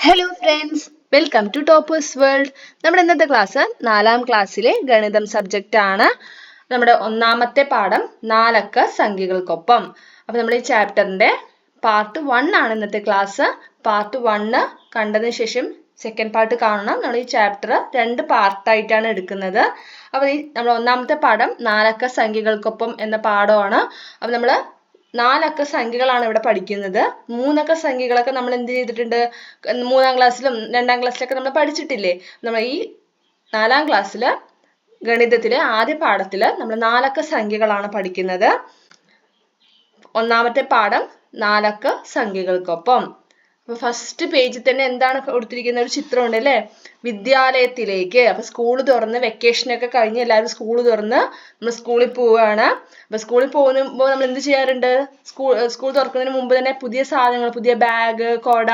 Hello friends, welcome to toppers world. നമ്മുടെ ഇന്നത്തെ class 4ാം ക്ലാസ്സിലെ ഗണിതം സബ്ജക്റ്റ് ആണ്. നമ്മുടെ ഒന്നാമത്തെ പാഠം നാലക്ക സംഖ്യകൾക്കൊപ്പം. അപ്പൊ നമ്മൾ ഈ ചാപ്റ്ററിന്റെ പാർട്ട് 1 ആണ് ഇന്നത്തെ ക്ലാസ്. പാർട്ട് 1 കണ്ടതിന് ശേഷം സെക്കൻഡ് പാർട്ട് കാണണം. നമ്മൾ ഈ ചാപ്റ്റർ 2 പാർട്ടായിട്ടാണ് എടുക്കുന്നത്. അപ്പൊ ഈ നമ്മുടെ ഒന്നാമത്തെ പാഠം നാലക്ക സംഖ്യകൾക്കൊപ്പം എന്ന പാഠമാണ്. അപ്പൊ നമ്മൾ 4 അക്ക സംഖ്യകളാണ് ഇവിടെ പഠിക്കുന്നത്. 3 അക്ക സംഖ്യകളൊക്കെ നമ്മൾ എന്ത് ചെയ്തിട്ടുണ്ട്? 3ാം ക്ലാസ്സിലും 2ാം ക്ലാസ്സിലൊക്കെ നമ്മൾ പഠിച്ചിട്ടില്ലേ? നമ്മൾ ഈ 4ാം ക്ലാസ്സിൽ ഗണിതത്തിലെ ആദ്യ പാഠത്തിൽ നമ്മൾ 4 അക്ക സംഖ്യകളാണ് പഠിക്കുന്നത്. ഒന്നാമത്തെ പാഠം 4 അക്ക സംഖ്യകൾക്കൊപ്പം. അപ്പൊ ഫസ്റ്റ് പേജിൽ തന്നെ എന്താണ് കൊടുത്തിരിക്കുന്ന ഒരു ചിത്രം ഉണ്ട് അല്ലേ? വിദ്യാലയത്തിലേക്ക്. അപ്പൊ സ്കൂൾ തുറന്ന് വെക്കേഷൻ ഒക്കെ കഴിഞ്ഞ് എല്ലാവരും സ്കൂൾ തുറന്ന് നമ്മൾ സ്കൂളിൽ പോവുകയാണ്. അപ്പൊ സ്കൂളിൽ പോകുമ്പോൾ നമ്മൾ എന്ത് ചെയ്യാറുണ്ട്? സ്കൂൾ തുറക്കുന്നതിന് മുമ്പ് തന്നെ പുതിയ സാധനങ്ങൾ, പുതിയ ബാഗ്, കൊട,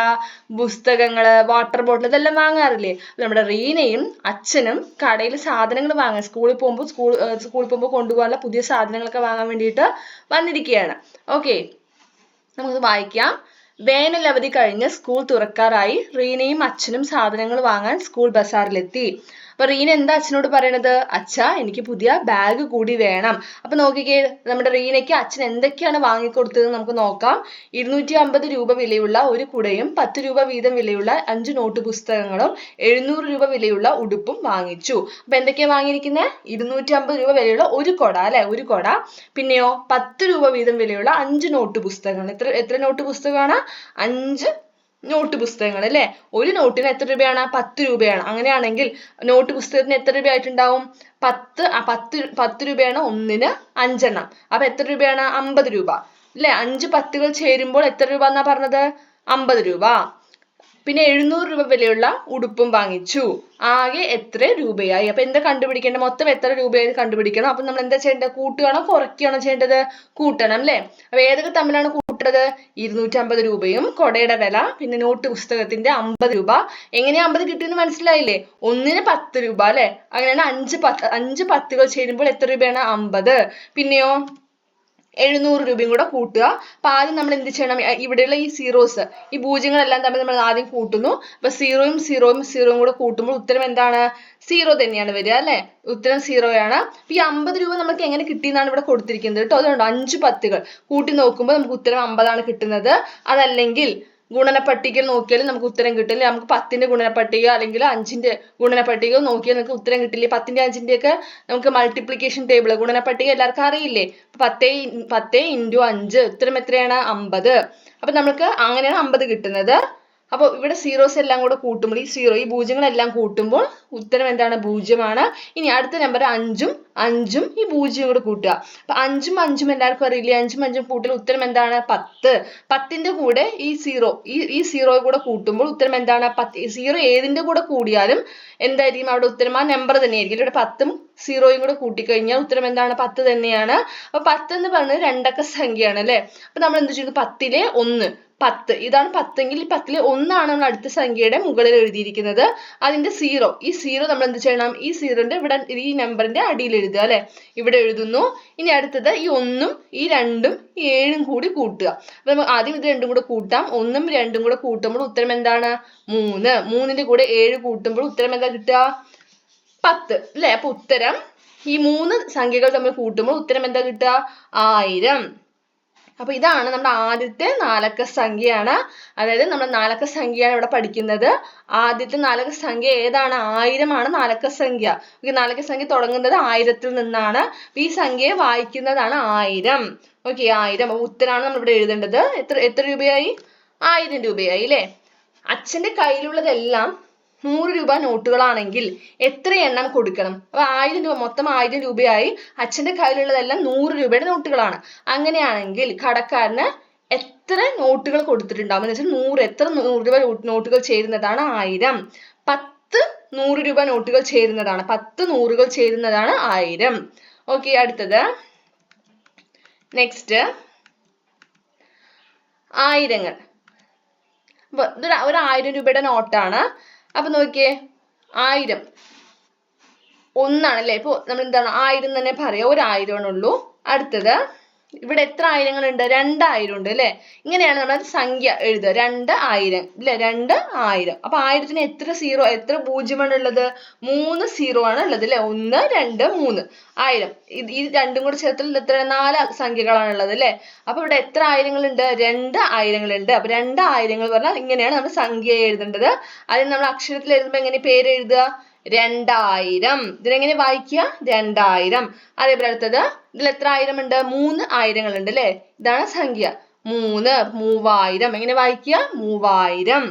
പുസ്തകങ്ങള്, വാട്ടർ ബോട്ടിൽ ഇതെല്ലാം വാങ്ങാറില്ലേ? നമ്മുടെ റീനയും അച്ഛനും കടയിൽ സാധനങ്ങൾ വാങ്ങാൻ സ്കൂളിൽ പോകുമ്പോൾ കൊണ്ടുപോകാനുള്ള പുതിയ സാധനങ്ങളൊക്കെ വാങ്ങാൻ വേണ്ടിയിട്ട് വന്നിരിക്കുകയാണ്. ഓക്കെ, നമുക്ക് വായിക്കാം. വേനൽ അവധി കഴിഞ്ഞ് സ്കൂൾ തുറക്കാറായി. റീനയും അച്ഛനും സാധനങ്ങൾ വാങ്ങാൻ സ്കൂൾ ബസാറിലെത്തി. അപ്പൊ റീന എന്താ അച്ഛനോട് പറയണത്? അച്ഛാ, എനിക്ക് പുതിയ ബാഗ് കൂടി വേണം. അപ്പൊ നോക്കിക്കേ, നമ്മുടെ റീനയ്ക്ക് അച്ഛൻ എന്തൊക്കെയാണ് വാങ്ങിക്കൊടുത്തത് നമുക്ക് നോക്കാം. 250 രൂപ വിലയുള്ള ഒരു കുടയും 10 രൂപ വീതം വിലയുള്ള 5 നോട്ട് പുസ്തകങ്ങളും 700 രൂപ വിലയുള്ള ഉടുപ്പും വാങ്ങിച്ചു. അപ്പൊ എന്തൊക്കെയാ വാങ്ങിയിരിക്കുന്നത്? 250 രൂപ വിലയുള്ള ഒരു കൊട അല്ലെ, ഒരു കൊട. പിന്നെയോ 10 രൂപ വീതം വിലയുള്ള 5 നോട്ട് പുസ്തകങ്ങൾ. എത്ര നോട്ട് പുസ്തകമാണ്? 5 നോട്ട് പുസ്തകങ്ങൾ അല്ലെ. ഒരു നോട്ടിന് എത്ര രൂപയാണ്? 10 രൂപയാണ്. അങ്ങനെയാണെങ്കിൽ നോട്ട് പുസ്തകത്തിന് എത്ര രൂപയായിട്ടുണ്ടാവും? 10 രൂപയാണ് ഒന്നിന് 5 എണ്ണം. അപ്പൊ എത്ര രൂപയാണ്? 50 രൂപ അല്ലെ. 5 10കൾ ചേരുമ്പോൾ എത്ര രൂപ എന്നാ പറഞ്ഞത്? 50 രൂപ. പിന്നെ 700 രൂപ വിലയുള്ള ഉടുപ്പും വാങ്ങിച്ചു. ആകെ എത്ര രൂപയായി? അപ്പൊ എന്താ കണ്ടുപിടിക്കേണ്ടത്? മൊത്തം എത്ര രൂപയായി കണ്ടുപിടിക്കണം. അപ്പൊ നമ്മൾ എന്താ ചെയ്യേണ്ടത്? കൂട്ടുകയാണോ കുറയ്ക്കുകയാണോ ചെയ്യേണ്ടത്? കൂട്ടണം അല്ലെ. അപ്പൊ ഏതൊക്കെ തമ്മിലാണ് കൂട്ടുന്നത്? 250 രൂപയും കൊടയുടെ വില, പിന്നെ നോട്ട് പുസ്തകത്തിന്റെ 50 രൂപ. എങ്ങനെയാ 50 കിട്ടിയെന്ന് മനസ്സിലായില്ലേ? ഒന്നിന് 10 രൂപ അല്ലെ. അങ്ങനെയാണ് 5 10കൾ ചേരുമ്പോൾ എത്ര രൂപയാണ്? 50. പിന്നെയോ 700 രൂപയും കൂടെ കൂട്ടുക. അപ്പൊ ആദ്യം നമ്മൾ എന്ത് ചെയ്യണം? ഇവിടെയുള്ള ഈ സീറോസ്, ഈ പൂജ്യങ്ങളെല്ലാം തമ്മിൽ നമ്മൾ ആദ്യം കൂട്ടുന്നു. അപ്പൊ സീറോയും കൂടെ കൂട്ടുമ്പോൾ ഉത്തരം എന്താണ്? 0 തന്നെയാണ് വരിക അല്ലെ. ഉത്തരം 0 ആണ്. അപ്പൊ ഈ 50 രൂപ നമുക്ക് എങ്ങനെ കിട്ടിയെന്നാണ് ഇവിടെ കൊടുത്തിരിക്കുന്നത് കേട്ടോ. അതുകൊണ്ട് 5 10കൾ കൂട്ടി നോക്കുമ്പോൾ നമുക്ക് ഉത്തരം 50 ആണ് കിട്ടുന്നത്. അതല്ലെങ്കിൽ ഗുണനപ്പട്ടികയിൽ നോക്കിയാൽ നമുക്ക് ഉത്തരം കിട്ടില്ല. നമുക്ക് 10ന്റെ ഗുണനപ്പട്ടിക അല്ലെങ്കിൽ 5ന്റെ ഗുണനപ്പട്ടിക നോക്കിയാൽ നമുക്ക് ഉത്തരം കിട്ടില്ലേ? 10ന്റെ 5ന്റെ ഒക്കെ നമുക്ക് മൾട്ടിപ്ലിക്കേഷൻ ടേബിൾ, ഗുണനപ്പട്ടിക എല്ലാവർക്കും അറിയില്ലേ? 10 × 5 ഉത്തരം എത്രയാണ്? 50. അപ്പൊ നമുക്ക് അങ്ങനെയാണ് 50 കിട്ടുന്നത്. അപ്പൊ ഇവിടെ സീറോസ് എല്ലാം കൂടെ കൂട്ടുമ്പോൾ ഈ പൂജ്യങ്ങളെല്ലാം കൂട്ടുമ്പോൾ ഉത്തരം എന്താണ്? 0 ആണ്. ഇനി അടുത്ത നമ്പർ 5ഉം ഈ 0 കൂടെ കൂട്ടുക. അപ്പൊ 5ഉം എല്ലാവർക്കും അറിയില്ലേ? 5ഉം കൂട്ടൽ ഉത്തരം എന്താണ്? 10. 10ന്റെ കൂടെ ഈ സീറോ കൂടെ കൂട്ടുമ്പോൾ ഉത്തരം എന്താണ്? 10. 0 ഏതിന്റെ കൂടെ കൂടിയാലും എന്തായിരിക്കും അവിടെ ഉത്തരം? ആ നമ്പർ തന്നെയായിരിക്കും. ഇവിടെ 10ഉം 0യും കൂടെ കൂട്ടിക്കഴിഞ്ഞാൽ ഉത്തരം എന്താണ്? 10 തന്നെയാണ്. അപ്പൊ 10 എന്ന് പറയുന്നത് 2 അക്ക സംഖ്യയാണ് അല്ലെ. അപ്പൊ നമ്മൾ എന്ത് ചെയ്തു? 10ലെ 1, 10 ഇതാണ് 10 എങ്കിൽ 10ലെ 1 ആണ് നമ്മൾ അടുത്ത സംഖ്യയുടെ മുകളിൽ എഴുതിയിരിക്കുന്നത്. അതിന്റെ ഈ സീറോ നമ്മൾ എന്ത് ചെയ്യണം? ഈ സീറോന്റെ ഇവിടെ ഈ നമ്പറിന്റെ അടിയിൽ എഴുതുക അല്ലെ. ഇവിടെ എഴുതുന്നു. ഇനി അടുത്തത് ഈ 1ഉം ഈ 2ഉം ഈ 7ഉം കൂടി കൂട്ടുക. അപ്പൊ നമുക്ക് ആദ്യം ഇത് രണ്ടും കൂടെ കൂട്ടാം. 1ഉം 2ഉം കൂടെ കൂട്ടുമ്പോൾ ഉത്തരം എന്താണ്? 3. 3ന്റെ കൂടെ 7 കൂട്ടുമ്പോൾ ഉത്തരം എന്താ കിട്ടുക? 10 അല്ലെ. അപ്പൊ ഉത്തരം ഈ 3 സംഖ്യകൾ തമ്മിൽ കൂട്ടുമ്പോൾ ഉത്തരം എന്താ കിട്ടുക? 1000. അപ്പൊ ഇതാണ് നമ്മുടെ ആദ്യത്തെ 4 അക്ക സംഖ്യയാണ്. അതായത് നമ്മൾ 4 അക്ക സംഖ്യയാണ് ഇവിടെ പഠിക്കുന്നത്. ആദ്യത്തെ 4 അക്ക സംഖ്യ ഏതാണ്? 1000 ആണ് 4 അക്ക സംഖ്യ. 4 അക്ക സംഖ്യ തുടങ്ങുന്നത് 1000ത്തിൽ നിന്നാണ്. ഈ സംഖ്യയെ വായിക്കുന്നതാണ് 1000. ഓക്കെ, 1000. അപ്പൊ ഉത്തരാണ് നമ്മൾ ഇവിടെ എഴുതേണ്ടത്. എത്ര രൂപയായി? 1000 രൂപയായി അല്ലെ. അച്ഛന്റെ കയ്യിലുള്ളതെല്ലാം 100 രൂപ നോട്ടുകളാണെങ്കിൽ എത്ര എണ്ണം കൊടുക്കണം? അപ്പൊ 1000 രൂപ, മൊത്തം 1000 രൂപയായി. അച്ഛന്റെ കയ്യിലുള്ളതെല്ലാം 100 രൂപയുടെ നോട്ടുകളാണ്. അങ്ങനെയാണെങ്കിൽ കടക്കാരന് എത്ര നോട്ടുകൾ കൊടുത്തിട്ടുണ്ടാവും എന്ന് വെച്ചാൽ എത്ര 100 രൂപ നോട്ടുകൾ ചേരുന്നതാണ് 1000. 10 100 രൂപ നോട്ടുകൾ ചേരുന്നതാണ്, 10 100കൾ ചേരുന്നതാണ് 1000. ഓക്കെ, അടുത്തത് നെക്സ്റ്റ് ആയിരങ്ങൾ. അപ്പൊ ഇതൊരു 1000 രൂപയുടെ നോട്ടാണ്. അപ്പൊ നോക്കിയേ, 1000 ഒന്നാണ് അല്ലെ. ഇപ്പൊ നമ്മൾ എന്താണ് 1000 തന്നെ പറയാം. 1000 ആണുള്ളൂ. അടുത്തത് ഇവിടെ എത്ര ആയിരങ്ങളുണ്ട്? 2000 ഉണ്ട് അല്ലെ? ഇങ്ങനെയാണ് നമ്മൾ സംഖ്യ എഴുതുക. 2000 അല്ലെ? 2000. അപ്പൊ 1000ന് എത്ര പൂജ്യമാണ് ഉള്ളത്? 3 സീറോ ആണ് ഉള്ളത് അല്ലെ? 1 2 3 1000. ഈ രണ്ടും കൂടെ ചേർത്തുള്ള എത്ര? 4 സംഖ്യകളാണ് ഉള്ളത് അല്ലെ? അപ്പൊ ഇവിടെ എത്ര ആയിരങ്ങളുണ്ട്? 2000 അപ്പൊ 2000 പറഞ്ഞാൽ ഇങ്ങനെയാണ് നമ്മൾ സംഖ്യ എഴുതേണ്ടത്. അതിന് നമ്മൾ അക്ഷരത്തിൽ എഴുതുമ്പോൾ എങ്ങനെ പേര് എഴുതുക? 2000. ഇതിനെങ്ങനെ വായിക്കുക? 2000. അതേപോലെ അടുത്തത് ഇതിൽ എത്ര ആയിരം ഉണ്ട്? 3 ആയിരങ്ങളുണ്ട് അല്ലെ? ഇതാണ് സംഖ്യ. 3 3000. എങ്ങനെ വായിക്കുക? 3000.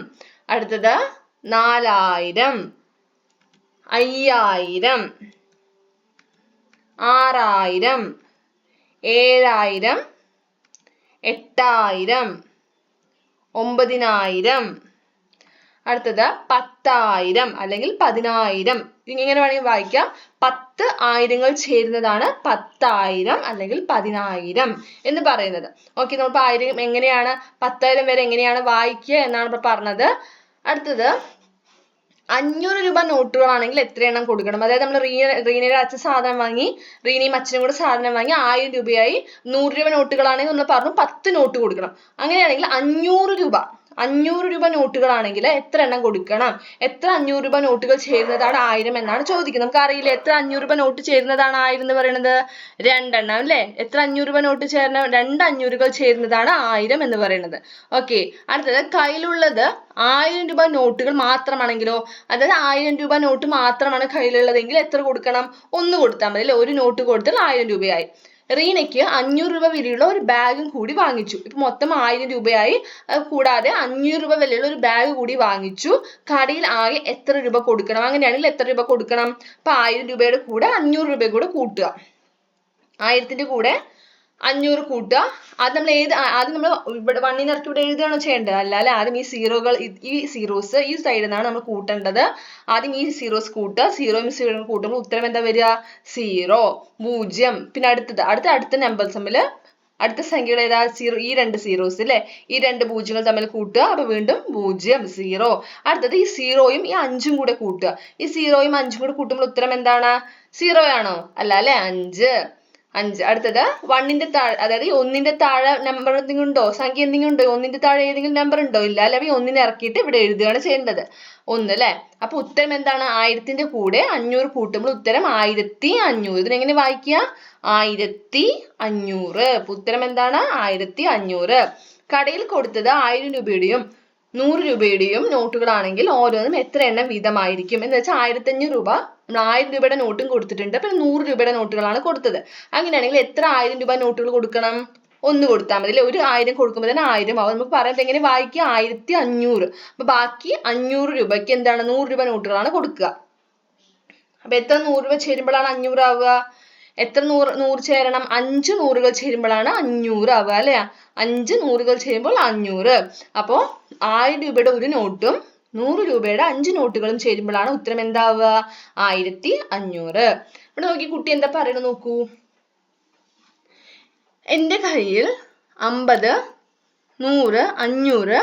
അടുത്തത് 4000, 5000, 6000, 7000, 8000, 9000. അടുത്തത് 10000 അല്ലെങ്കിൽ 10000. ഇങ്ങനെ വേണമെങ്കിൽ വായിക്കാം. 10 ആയിരങ്ങൾ ചേരുന്നതാണ് 10000 അല്ലെങ്കിൽ 10000 എന്ന് പറയുന്നത്. ഓക്കെ, നമ്മൾ ആയിരം എങ്ങനെയാണ് 10000 വരെ എങ്ങനെയാണ് വായിക്കുക എന്നാണ് ഇപ്പൊ പറഞ്ഞത്. അടുത്തത് 500 രൂപ നോട്ടുകളാണെങ്കിൽ എത്ര എണ്ണം കൊടുക്കണം? അതായത് നമ്മൾ റീനയുടെ അച്ഛൻ സാധനം വാങ്ങി, റീനയും അച്ഛനും കൂടെ സാധനം വാങ്ങി 1000 രൂപയായി. 100 രൂപ നോട്ടുകളാണെങ്കിൽ നമ്മൾ പറഞ്ഞു 10 നോട്ട് കൊടുക്കണം. അങ്ങനെയാണെങ്കിൽ 500 രൂപ നോട്ടുകളാണെങ്കിൽ എത്ര എണ്ണം കൊടുക്കണം? എത്ര 500 രൂപ നോട്ടുകൾ ചേരുന്നതാണ് 1000 എന്നാണ് ചോദിക്കുന്നത്. നമുക്ക് അറിയില്ല എത്ര 500 രൂപ നോട്ട് ചേരുന്നതാണ് 1000 എന്ന് പറയുന്നത്? 2 എണ്ണം അല്ലെ? എത്ര 500 രൂപ നോട്ട് ചേരണം? 2 500കൾ ചേരുന്നതാണ് 1000 എന്ന് പറയുന്നത്. ഓക്കെ, അടുത്തത് കയ്യിലുള്ളത് 1000 രൂപ നോട്ടുകൾ മാത്രമാണെങ്കിലോ? അതായത് 1000 രൂപ നോട്ട് മാത്രമാണ് കയ്യിലുള്ളതെങ്കിൽ എത്ര കൊടുക്കണം? 1 കൊടുത്താൽ മതി അല്ലെ? ഒരു നോട്ട് കൊടുത്താൽ 1000 രൂപയായി. റീനയ്ക്ക് 500 രൂപ വിലയുള്ള ഒരു ബാഗും കൂടി വാങ്ങിച്ചു. ഇപ്പൊ മൊത്തം 1000 രൂപയായി. കൂടാതെ 500 രൂപ വിലയുള്ള ഒരു ബാഗ് കൂടി വാങ്ങിച്ചു. കടയിൽ ആകെ എത്ര രൂപ കൊടുക്കണം? അങ്ങനെയാണെങ്കിൽ എത്ര രൂപ കൊടുക്കണം? അപ്പൊ 1000 രൂപയുടെ കൂടെ 500 രൂപ കൂടെ കൂട്ടുക. 1000ന്റെ കൂടെ 500 കൂട്ടുക. ആദ്യം നമ്മൾ ഇവിടെ 1 ഇറക്കി ഇവിടെ എഴുതുകയാണോ ചെയ്യേണ്ടത്? അല്ല. ആദ്യം ഈ സീറോസ് ഈ സൈഡിൽ നിന്നാണ് നമ്മൾ കൂട്ടേണ്ടത്. ആദ്യം ഈ സീറോസ് കൂട്ടുക. സീറോയും സീറോയും കൂട്ടുമ്പോൾ ഉത്തരം എന്താ വരിക? 0 0. പിന്നെ അടുത്ത നമ്പേഴ്സ് തമ്മിൽ അടുത്ത സംഖ്യകൾ ഏതാ? ഈ 2 സീറോസ് അല്ലെ? ഈ 2 പൂജ്യങ്ങൾ തമ്മിൽ കൂട്ടുക. അപ്പൊ വീണ്ടും 0 0. അടുത്തത് ഈ 0യും ഈ 5ഉം കൂടെ കൂട്ടുക. ഈ 0യും 5ഉം കൂടെ കൂട്ടുമ്പോൾ ഉത്തരം എന്താണ്? 0 ആണോ? അല്ല അല്ലെ? 5. അടുത്തത് 1ന്റെ താഴെ, അതായത് 1ന്റെ താഴെ നമ്പർ എന്തെങ്കിലും ഉണ്ടോ? സംഖ്യ എന്തെങ്കിലും ഉണ്ടോ? 1ന്റെ താഴെ ഏതെങ്കിലും നമ്പർ ഉണ്ടോ? ഇല്ല അല്ലെ? അപ്പൊ 1നെ ഇറക്കിയിട്ട് ഇവിടെ എഴുതുകയാണ് ചെയ്യേണ്ടത്. 1 അല്ലെ? അപ്പൊ ഉത്തരം എന്താണ്? 1000ന്റെ കൂടെ 500 കൂട്ടുമ്പോൾ ഉത്തരം 1500. ഇതിനെങ്ങനെ വായിക്കുക? 1500. അപ്പൊ ഉത്തരം എന്താണ്? 1500. കടയിൽ കൊടുത്തത് 1000 രൂപയുടെയും 100 രൂപയുടെയും നോട്ടുകളാണെങ്കിൽ ഓരോന്നും എത്ര എണ്ണം വീതമായിരിക്കും? എന്ന് വെച്ചാൽ 1500 രൂപ നമ്മൾ 1000 രൂപയുടെ നോട്ടും കൊടുത്തിട്ടുണ്ട്. പിന്നെ 100 രൂപയുടെ നോട്ടുകളാണ് കൊടുത്തത്. അങ്ങനെയാണെങ്കിൽ എത്ര 1000 രൂപ നോട്ടുകൾ കൊടുക്കണം? 1 കൊടുത്താൽ മതി അല്ലെ? ഒരു 1000 കൊടുക്കുമ്പോൾ തന്നെ 1000 ആവും. നമുക്ക് പറയുന്നത് എങ്ങനെ വായിക്കുക? 1500. അപ്പൊ ബാക്കി 500 രൂപയ്ക്ക് എന്താണ്? 100 രൂപ നോട്ടുകളാണ് കൊടുക്കുക. അപ്പൊ എത്ര 100 രൂപ ചേരുമ്പോഴാണ് 500 ആവുക? എത്ര 100 ചേരണം? 5 100കൾ ചേരുമ്പോഴാണ് 500 ആവുക അല്ലെ? 5 100കൾ ചേരുമ്പോൾ 500. അപ്പോ 1000 രൂപയുടെ ഒരു നോട്ടും 100 രൂപയുടെ 5 നോട്ടുകളും ചേരുമ്പോഴാണ് ഉത്തരം എന്താവുക? 1500. ഇവിടെ നോക്കി കുട്ടി എന്താ പറയുന്നത് നോക്കൂ. എൻ്റെ കയ്യിൽ 50, 100, 500,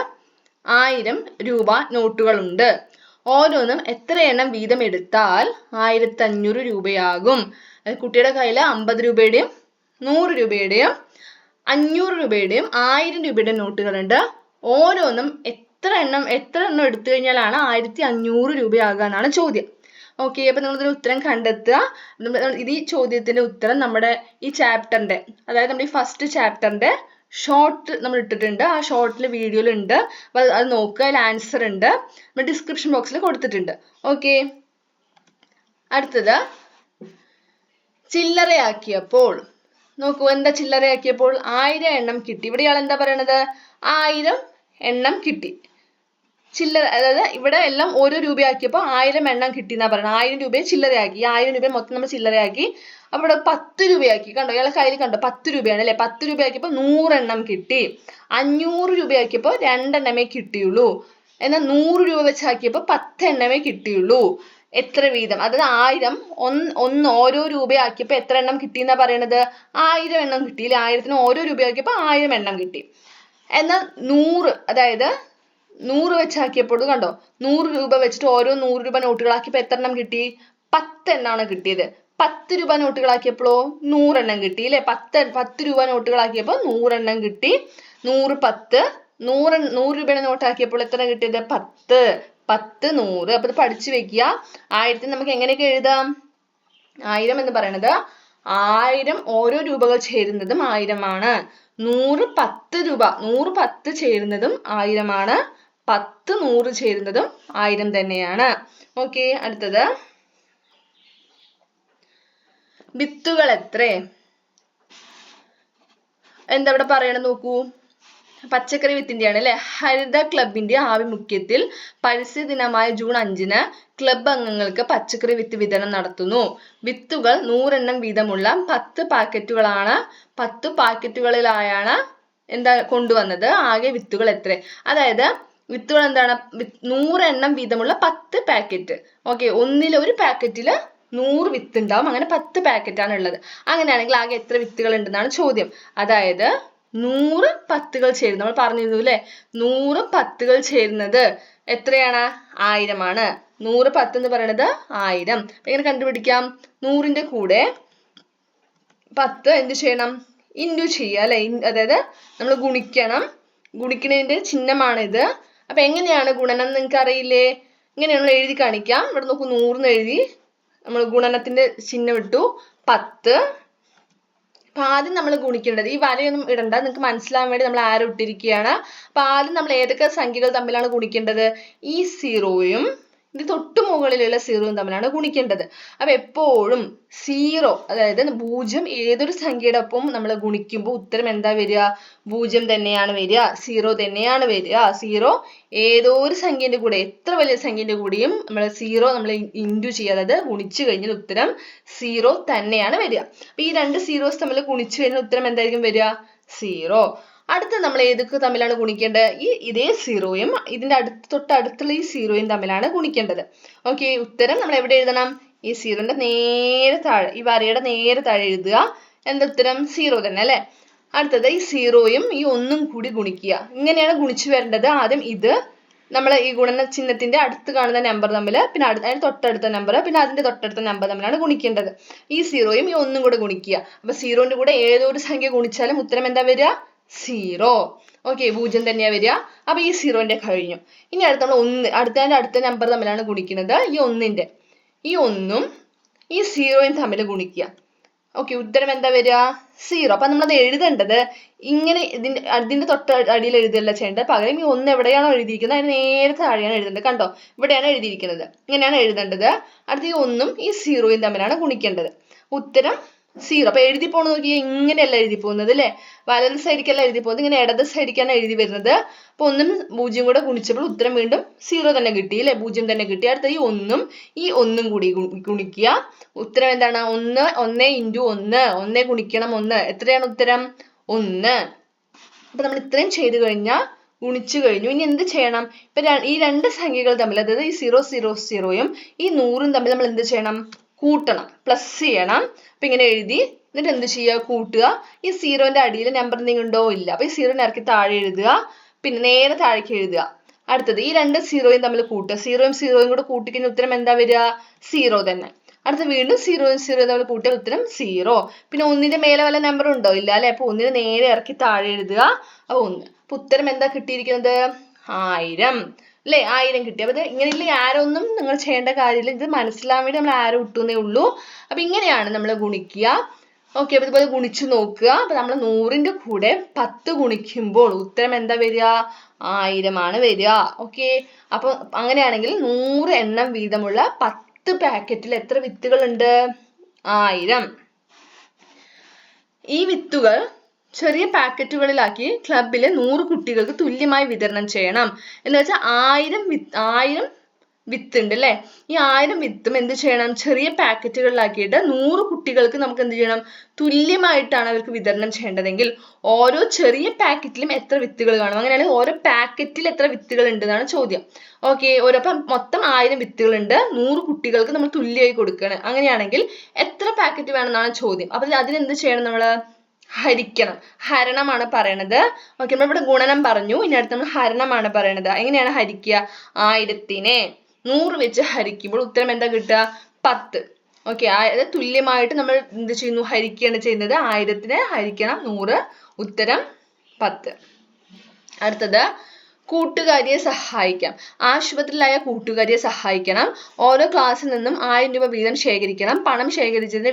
1000 രൂപ നോട്ടുകളുണ്ട്. ഓരോന്നും എത്ര എണ്ണം വീതം എടുത്താൽ 1500 രൂപയാകും? കുട്ടിയുടെ കയ്യിൽ 50 രൂപയുടെയും 100 രൂപയുടെയും 500 രൂപയുടെയും 1000 രൂപയുടെയും നോട്ടുകളുണ്ട്. ഓരോന്നും എത്ര എണ്ണം എടുത്തു കഴിഞ്ഞാലാണ് 1500 രൂപയാകുക എന്നാണ് ചോദ്യം. ഓക്കെ, അപ്പൊ നിങ്ങൾ ഇതിന് ഉത്തരം കണ്ടെത്തുക. ഈ ചോദ്യത്തിന്റെ ഉത്തരം നമ്മുടെ ഈ ചാപ്റ്ററിന്റെ, അതായത് നമ്മുടെ ഈ ഫസ്റ്റ് ചാപ്റ്ററിന്റെ ഷോർട്ട് നമ്മൾ ഇട്ടിട്ടുണ്ട്. ആ ഷോർട്ടിൽ വീഡിയോയിൽ ഉണ്ട്. അപ്പൊ അത് നോക്കുക. അതിൽ ആൻസർ ഉണ്ട്. നമ്മൾ ഡിസ്ക്രിപ്ഷൻ ബോക്സിൽ കൊടുത്തിട്ടുണ്ട്. ഓക്കെ, അടുത്തത് ചില്ലറയാക്കിയപ്പോൾ നോക്കൂ. എന്താ ചില്ലറയാക്കിയപ്പോൾ? 1000 എണ്ണം കിട്ടി. ഇവിടെ ഇയാൾ എന്താ പറയണത്? 1000 എണ്ണം കിട്ടി. ചില്ലറ, അതായത് ഇവിടെ എല്ലാം ഓരോ രൂപയാക്കിയപ്പോൾ 1000 എണ്ണം കിട്ടി എന്നാ പറയുന്നത്. 1000 രൂപയെ ചില്ലറയാക്കി. ഈ 1000 രൂപയെ മൊത്തം നമ്മൾ ചില്ലറയാക്കി. അപ്പൊ ഇവിടെ 10 രൂപയാക്കി. കണ്ടോ? ഇയാളെ കയ്യിൽ കണ്ടോ? 10 രൂപയാണ് അല്ലെ? 10 രൂപയാക്കിയപ്പോൾ 100 എണ്ണം കിട്ടി. 500 രൂപയാക്കിയപ്പോൾ 2 എണ്ണമേ കിട്ടിയുള്ളൂ. എന്നാൽ 100 രൂപ വെച്ചാക്കിയപ്പോൾ 10 എണ്ണമേ കിട്ടിയുള്ളൂ. എത്ര വീതം? അതായത് 1000 ഓരോ രൂപയാക്കിയപ്പോൾ എത്ര എണ്ണം കിട്ടി എന്നാ പറയണത്? 1000 എണ്ണം കിട്ടി. 1000ന് ഓരോ രൂപയാക്കിയപ്പോൾ 1000 എണ്ണം കിട്ടി. എന്നാൽ 100, അതായത് 100 വെച്ചാക്കിയപ്പോൾ കണ്ടോ? 100 രൂപ വെച്ചിട്ട് ഓരോ 100 രൂപ നോട്ടുകളാക്കിയപ്പോൾ എത്ര എണ്ണം കിട്ടി? 10 എണ്ണമാണ് കിട്ടിയത്. 10 രൂപ നോട്ടുകളാക്കിയപ്പോഴോ 100 എണ്ണം കിട്ടി അല്ലെ. 10 രൂപ നോട്ടുകളാക്കിയപ്പോൾ 100 എണ്ണം കിട്ടി. 100 10 100 രൂപയുടെ നോട്ടാക്കിയപ്പോൾ എത്ര കിട്ടിയത്? 10 10 100. അപ്പൊ ഇത് പഠിച്ചു വെക്കുക. 1000 നമുക്ക് എങ്ങനെയൊക്കെ എഴുതാം? 1000 എന്ന് പറയുന്നത് 1000 ഓരോ രൂപകൾ ചേരുന്നതും 1000 ആണ്. 100 10 രൂപ 100 10 ചേരുന്നതും 1000 ആണ്. 10 100 ചേരുന്നതും 1000 തന്നെയാണ്. ഓക്കെ, അടുത്തത് വിത്തുകൾ എത്ര? എന്താ ഇവിടെ പറയണം നോക്കൂ. പച്ചക്കറി വിത്തിന്റെയാണ് അല്ലെ. ഹരിത ക്ലബിന്റെ ആഭിമുഖ്യത്തിൽ പരിസ്ഥിതി ദിനമായ ജൂൺ 5-ന് ക്ലബ് അംഗങ്ങൾക്ക് പച്ചക്കറി വിത്ത് വിതരണം നടത്തുന്നു. വിത്തുകൾ 100 എണ്ണം വീതമുള്ള 10 പാക്കറ്റുകളാണ്. 10 പാക്കറ്റുകളിലായാണ് എന്താ കൊണ്ടുവന്നത്. ആകെ വിത്തുകൾ എത്ര? അതായത് വിത്തുകൾ എന്താണ്? 100 എണ്ണം വീതമുള്ള 10 പാക്കറ്റ്. ഓക്കെ, ഒരു പാക്കറ്റില് 100 വിത്ത് ഉണ്ടാവും. അങ്ങനെ 10 പാക്കറ്റാണ് ഉള്ളത്. അങ്ങനെയാണെങ്കിൽ ആകെ എത്ര വിത്തുകൾ ഉണ്ടെന്നാണ് ചോദ്യം. അതായത് 100 10കൾ ചേരുന്നത് നമ്മൾ പറഞ്ഞിരുന്നു അല്ലെ. 100 10കൾ ചേരുന്നത് എത്രയാണ്? 1000 ആണ്. 100 10 എന്ന് പറയുന്നത് 1000. എങ്ങനെ കണ്ടുപിടിക്കാം? 100ന്റെ കൂടെ 10 എന്ത് ചെയ്യണം? ഇൻറ്റു ചെയ്യുക അല്ലെ. അതായത് നമ്മൾ ഗുണിക്കണം. ഗുണിക്കുന്നതിന്റെ ചിഹ്നമാണിത്. അപ്പൊ എങ്ങനെയാണ് ഗുണനം നിങ്ങൾക്ക് അറിയില്ലേ? ഇങ്ങനെയാണ് എഴുതി കാണിക്കാം. ഇവിടെ നോക്കൂ, 100 എഴുതി നമ്മൾ ഗുണനത്തിന്റെ ചിഹ്നം ഇട്ടു. 10. അപ്പൊ ആദ്യം നമ്മൾ ഗുണിക്കേണ്ടത്, ഈ വരയൊന്നും ഇടണ്ട, നിങ്ങൾക്ക് മനസ്സിലാവാൻ വേണ്ടി നമ്മൾ ആരോ ഇട്ടിരിക്കുകയാണ്. അപ്പൊ ആദ്യം നമ്മൾ ഏതൊക്കെ സംഖ്യകൾ തമ്മിലാണ് ഗുണിക്കേണ്ടത്? ഈ 0യും ഇത് തൊട്ടു മുകളിലുള്ള 0യും തമ്മിലാണ് ഗുണിക്കേണ്ടത്. അപ്പൊ എപ്പോഴും 0, അതായത് 0 ഏതൊരു സംഖ്യയുടെ ഒപ്പം നമ്മൾ ഗുണിക്കുമ്പോൾ ഉത്തരം എന്താ വരിക? 0 തന്നെയാണ് വരിക. 0 തന്നെയാണ് വരിക. 0 ഏതോ ഒരു സംഖ്യന്റെ കൂടെ, എത്ര വലിയ സംഖ്യന്റെ കൂടെയും നമ്മൾ 0 നമ്മൾ ഇൻറ്റു ചെയ്യുക, അതായത് ഗുണിച്ചു കഴിഞ്ഞാൽ ഉത്തരം 0 തന്നെയാണ് വരിക. അപ്പൊ ഈ രണ്ട് 0s തമ്മിൽ ഗുണിച്ചു കഴിഞ്ഞാൽ ഉത്തരം എന്തായിരിക്കും വരിക? 0. അടുത്ത നമ്മൾ ഏതൊക്കെ തമ്മിലാണ് ഗുണിക്കേണ്ടത്? ഇതേ 0യും ഇതിന്റെ തൊട്ടടുത്തുള്ള ഈ 0യും തമ്മിലാണ് ഗുണിക്കേണ്ടത്. ഓക്കെ, ഉത്തരം നമ്മൾ എവിടെ എഴുതണം? ഈ 0ന്റെ നേരെ താഴെ, ഈ വരയുടെ നേരെ താഴെ എഴുതുക. എന്താ ഉത്തരം? 0 തന്നെ അല്ലെ. അടുത്തത് ഈ 0യും ഈ 1ഉം കൂടി ഗുണിക്കുക. ഇങ്ങനെയാണ് ഗുണിച്ചു വരേണ്ടത്. ആദ്യം ഇത് നമ്മൾ ഈ ഗുണന ചിഹ്നത്തിന്റെ അടുത്ത് കാണുന്ന നമ്പർ തമ്മിൽ, പിന്നെ അതിന് തൊട്ടടുത്ത നമ്പർ, പിന്നെ അതിന്റെ തൊട്ടടുത്ത നമ്പർ തമ്മിലാണ് ഗുണിക്കേണ്ടത്. ഈ 0യും ഈ 1ഉം കൂടെ ഗുണിക്കുക. അപ്പൊ 0ന്റെ കൂടെ ഏതോ ഒരു സംഖ്യ ഗുണിച്ചാലും ഉത്തരം എന്താ വരിക? 0. ഓക്കെ, 0 തന്നെയാ വരിക. അപ്പൊ ഈ 0ന്റെ കഴിഞ്ഞു. ഇനി അടുത്ത നമ്മൾ 1, അടുത്ത നമ്പർ തമ്മിലാണ് ഗുണിക്കുന്നത്. ഈ 1ന്റെ ഈ 1ഉം ഈ 0യും തമ്മിൽ ഗുണിക്കുക. ഓക്കെ, ഉത്തരം എന്താ വരിക? 0. അപ്പൊ നമ്മളത് എഴുതേണ്ടത് ഇങ്ങനെ അതിന്റെ തൊട്ട് അടിയിൽ എഴുതുകയല്ല ചെയ്യേണ്ടത്. പകരം ഈ 1 എവിടെയാണോ എഴുതിയിരിക്കുന്നത് അതിന് നേരെ താഴെയാണ് എഴുതേണ്ടത്. കണ്ടോ, ഇവിടെയാണ് എഴുതിയിരിക്കുന്നത്. ഇങ്ങനെയാണ് എഴുതേണ്ടത്. അടുത്ത ഈ 1ഉം ഈ 0യും തമ്മിലാണ് ഗുണിക്കേണ്ടത്. ഉത്തരം 0. അപ്പൊ എഴുതി പോണത് നോക്കിയാൽ ഇങ്ങനെയല്ല എഴുതി പോകുന്നത് അല്ലെ. വലത് സൈഡിലേക്കല്ല എഴുതി പോകുന്നത്, ഇങ്ങനെ ഇടത് സൈഡിലേക്കാണ് എഴുതി വരുന്നത്. അപ്പൊ 1ഉം 0 കൂടെ ഗുണിച്ചപ്പോൾ ഉത്തരം വീണ്ടും 0 തന്നെ കിട്ടി അല്ലെ. 0 തന്നെ കിട്ടി. അടുത്ത ഈ 1ഉം കൂടി ഗുണിക്കുക. ഉത്തരം എന്താണ്? 1 1 ഇൻറ്റു 1. 1 ഗുണിക്കണം 1. എത്രയാണ് ഉത്തരം? 1. അപ്പൊ നമ്മൾ ഇത്രയും ചെയ്തു കഴിഞ്ഞാൽ ഗുണിച്ചു കഴിഞ്ഞു. ഇനി എന്ത് ചെയ്യണം? ഇപ്പൊ ഈ രണ്ട് സംഖ്യകൾ തമ്മിൽ, അതായത് ഈ 0 0 0യും ഈ 100ഉം തമ്മിൽ നമ്മൾ എന്ത് ചെയ്യണം? കൂട്ടണം, പ്ലസ് ചെയ്യണം. അപ്പൊ ഇങ്ങനെ എഴുതി എന്നിട്ട് എന്ത് ചെയ്യുക? കൂട്ടുക. ഈ 0ന്റെ അടിയിൽ നമ്പർ എന്തെങ്കിലും ഉണ്ടോ? ഇല്ല. അപ്പൊ ഈ 0 ഇറക്കി താഴെ എഴുതുക. പിന്നെ നേരെ താഴേക്ക് എഴുതുക. അടുത്തത് ഈ രണ്ട് 0യും തമ്മിൽ കൂട്ടുക. 0യും 0യും കൂടെ കൂട്ടിക്കഴിഞ്ഞ ഉത്തരം എന്താ വരിക? 0 തന്നെ. അടുത്ത വീണ്ടും 0യും 0യും തമ്മിൽ കൂട്ടിയ ഉത്തരം 0. പിന്നെ 1ന്റെ മേലെ വല്ല നമ്പർ ഉണ്ടോ? ഇല്ല അല്ലെ. അപ്പൊ 1ന് നേരെ ഇറക്കി താഴെ എഴുതുക. അപ്പൊ 1. അപ്പൊ ഉത്തരം എന്താ കിട്ടിയിരിക്കുന്നത്? 1000 അല്ലെ. 1000 കിട്ടി. അപ്പൊ ഇത് ഇങ്ങനെയുള്ള ആരോ ഒന്നും നിങ്ങൾ ചെയ്യേണ്ട കാര്യമില്ല. ഇത് മനസ്സിലാവാൻ വേണ്ടി നമ്മൾ ആരോ ഇട്ടുന്നേ ഉള്ളൂ. അപ്പൊ ഇങ്ങനെയാണ് നമ്മൾ ഗുണിക്കുക. ഓക്കെ, അപ്പൊ ഇതുപോലെ ഗുണിച്ചു നോക്കുക. അപ്പൊ നമ്മൾ 100ന്റെ കൂടെ 10 ഗുണിക്കുമ്പോൾ ഉത്തരം എന്താ വരിക? 1000 ആണ് വരിക. ഓക്കെ, അപ്പൊ അങ്ങനെയാണെങ്കിൽ 100 എണ്ണം വീതമുള്ള 10 പാക്കറ്റിൽ എത്ര വിത്തുകൾ ഉണ്ട്? 1000. ഈ വിത്തുകൾ ചെറിയ പാക്കറ്റുകളിലാക്കി ക്ലബിലെ 100 കുട്ടികൾക്ക് തുല്യമായി വിതരണം ചെയ്യണം. എന്ന് വെച്ചാൽ 1000 വിത്ത് ഉണ്ട് അല്ലെ. ഈ 1000 വിത്തും എന്ത് ചെയ്യണം? ചെറിയ പാക്കറ്റുകളിലാക്കിയിട്ട് 100 കുട്ടികൾക്ക് നമുക്ക് എന്ത് ചെയ്യണം? തുല്യമായിട്ടാണ് അവർക്ക് വിതരണം ചെയ്യേണ്ടതെങ്കിൽ ഓരോ ചെറിയ പാക്കറ്റിലും എത്ര വിത്തുകൾ കാണും? അങ്ങനെയാണെങ്കിൽ ഓരോ പാക്കറ്റിൽ എത്ര വിത്തുകൾ ഉണ്ട് എന്നാണ് ചോദ്യം. ഓക്കെ, ഓരോപ്പം മൊത്തം 1000 വിത്തുകൾ ഉണ്ട്. 100 കുട്ടികൾക്ക് നമ്മൾ തുല്യമായി കൊടുക്കുകയാണ്. അങ്ങനെയാണെങ്കിൽ എത്ര പാക്കറ്റ് വേണമെന്നാണ് ചോദ്യം. അപ്പൊ അതിനെന്ത് ചെയ്യണം? നമ്മൾ ഹരിക്കണം. ഹരണമാണ് പറയണത്. ഓക്കെ, നമ്മളിവിടെ ഗുണനം പറഞ്ഞു. ഇനി അടുത്ത് നമ്മൾ ഹരണമാണ് പറയണത്. എങ്ങനെയാണ് ഹരിക്കുക? 1000നെ 100 വെച്ച് ഹരിക്കുമ്പോൾ ഉത്തരം എന്താ കിട്ടുക? 10. ഓക്കെ, അതായത് തുല്യമായിട്ട് നമ്മൾ എന്ത് ചെയ്യുന്നു, ഹരിക്കുകയാണ് ചെയ്യുന്നത്. 1000 ഹരിക്കണം 100, ഉത്തരം 10. അടുത്തത് കൂട്ടുകാരിയെ സഹായിക്കാം. ആശുപത്രിയിലായ കൂട്ടുകാരിയെ സഹായിക്കണം. ഓരോ ക്ലാസ്സിൽ നിന്നും 1000 രൂപ വീതം ശേഖരിക്കണം. പണം ശേഖരിച്ചതിന്റെ